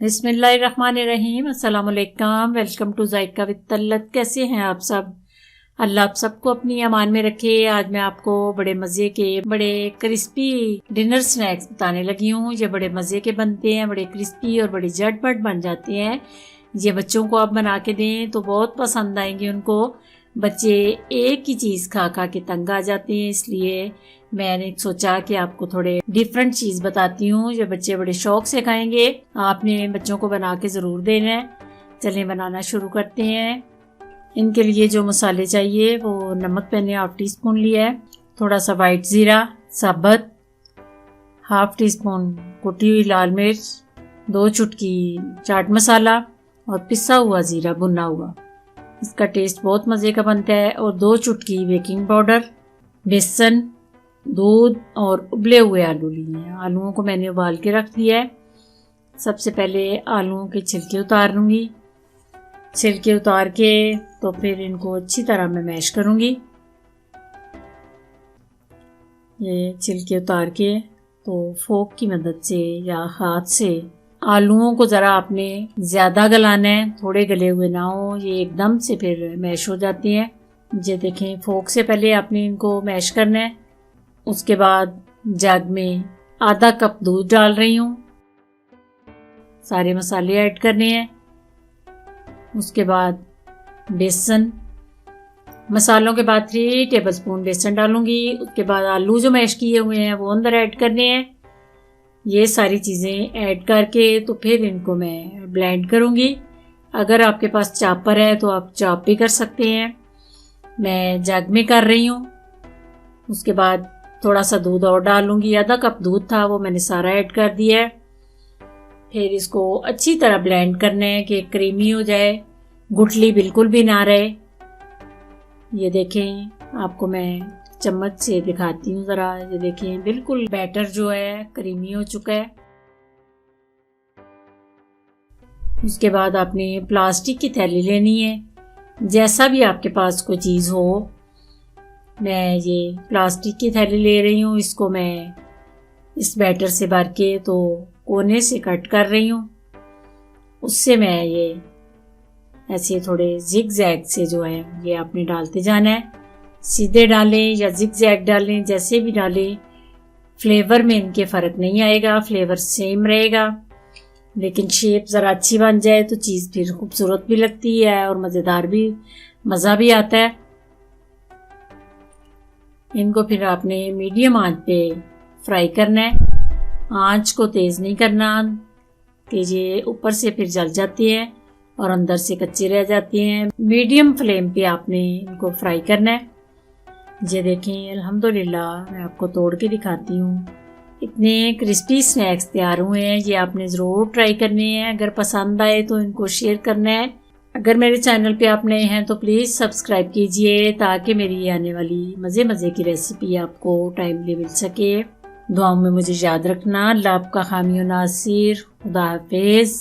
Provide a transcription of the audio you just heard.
बिस्मिल्लाहिर्रहमानिर्रहीम। अस्सलाम वालेकुम। Welcome to Zaika with Talat. कैसे हैं आप सब? अल्लाह आप सबको अपनी अमान में रखे। आज मैं आपको बड़े मज़े के बड़े क्रिस्पी डिनर स्नैक्स बताने लगी हूँ। ये बड़े मज़े के बनते हैं, बड़े क्रिस्पी और बड़े झटपट बन जाते हैं। ये बच्चों को आप बना के दें तो बहुत पसंद आएंगे उनको। बच्चे एक ही चीज़ खा खा के तंग आ जाते हैं, इसलिए मैंने सोचा कि आपको थोड़े डिफरेंट चीज़ बताती हूँ जो बच्चे बड़े शौक से खाएंगे। आपने बच्चों को बना के ज़रूर देना है। चलें बनाना शुरू करते हैं। इनके लिए जो मसाले चाहिए वो नमक मैंने 1/2 टीस्पून लिया है, थोड़ा सा वाइट ज़ीरा साबुत, 1/2 टीस्पून कुटी हुई लाल मिर्च, 2 चुटकी चाट मसाला और पिसा हुआ ज़ीरा भुना हुआ। इसका टेस्ट बहुत मज़े का बनता है। और 2 चुटकी बेकिंग पाउडर, बेसन, दूध और उबले हुए आलू लिए हैं। आलूओं को मैंने उबाल के रख दिया है। सबसे पहले आलूओं के छिलके उतार लूँगी। छिलके उतार के तो फिर इनको अच्छी तरह मैं मैश करूँगी। ये छिलके उतार के तो फोक की मदद से या हाथ से आलूओं को ज़रा आपने ज़्यादा गलाना है, थोड़े गले हुए ना हो, ये एकदम से फिर मैश हो जाती हैं। ये देखें, फोक से पहले आपने इनको मैश करना है। उसके बाद जग में आधा कप दूध डाल रही हूँ। सारे मसाले ऐड करने हैं। उसके बाद बेसन, मसालों के बाद 3 टेबलस्पून बेसन डालूंगी। उसके बाद आलू जो मैश किए हुए हैं वो अंदर ऐड करने हैं। ये सारी चीज़ें ऐड करके तो फिर इनको मैं ब्लेंड करूँगी। अगर आपके पास चॉपर है तो आप चॉप भी कर सकते हैं। मैं जग में कर रही हूँ। उसके बाद थोड़ा सा दूध और डालूंगी। आधा कप दूध था वो मैंने सारा ऐड कर दिया है। फिर इसको अच्छी तरह ब्लेंड करना है कि क्रीमी हो जाए, गुठली बिल्कुल भी ना रहे। ये देखें, आपको मैं चम्मच से दिखाती हूँ ज़रा। ये देखें, बिल्कुल बैटर जो है क्रीमी हो चुका है। उसके बाद आपने प्लास्टिक की थैली लेनी है, जैसा भी आपके पास कोई चीज़ हो। मैं ये प्लास्टिक की थैली ले रही हूँ। इसको मैं इस बैटर से भर के तो कोने से कट कर रही हूँ। उससे मैं ये ऐसे थोड़े जिग जैग से जो है ये आपने डालते जाना है। सीधे डालें या जिग जैग डालें, जैसे भी डालें, फ्लेवर में इनके फ़र्क नहीं आएगा, फ्लेवर सेम रहेगा। लेकिन शेप ज़रा अच्छी बन जाए तो चीज़ फिर खूबसूरत भी लगती है और मज़ेदार भी, मज़ा भी आता है। इनको फिर आपने मीडियम आंच पे फ्राई करना है। आंच को तेज़ नहीं करना कि ये ऊपर से फिर जल जाती है और अंदर से कच्चे रह जाते हैं। मीडियम फ्लेम पे आपने इनको फ्राई करना है। ये देखें, अल्हम्दुलिल्लाह मैं आपको तोड़ के दिखाती हूँ। इतने क्रिस्पी स्नैक्स तैयार हुए हैं। ये आपने ज़रूर ट्राई करने हैं। अगर पसंद आए तो इनको शेयर करना है। अगर मेरे चैनल पे आप नए हैं तो प्लीज़ सब्सक्राइब कीजिए ताकि मेरी आने वाली मज़े की रेसिपी आपको टाइमली मिल सके। दुआओं में मुझे याद रखना। अल्लाह आपका हामी और नासिर। खुदा हाफिज़।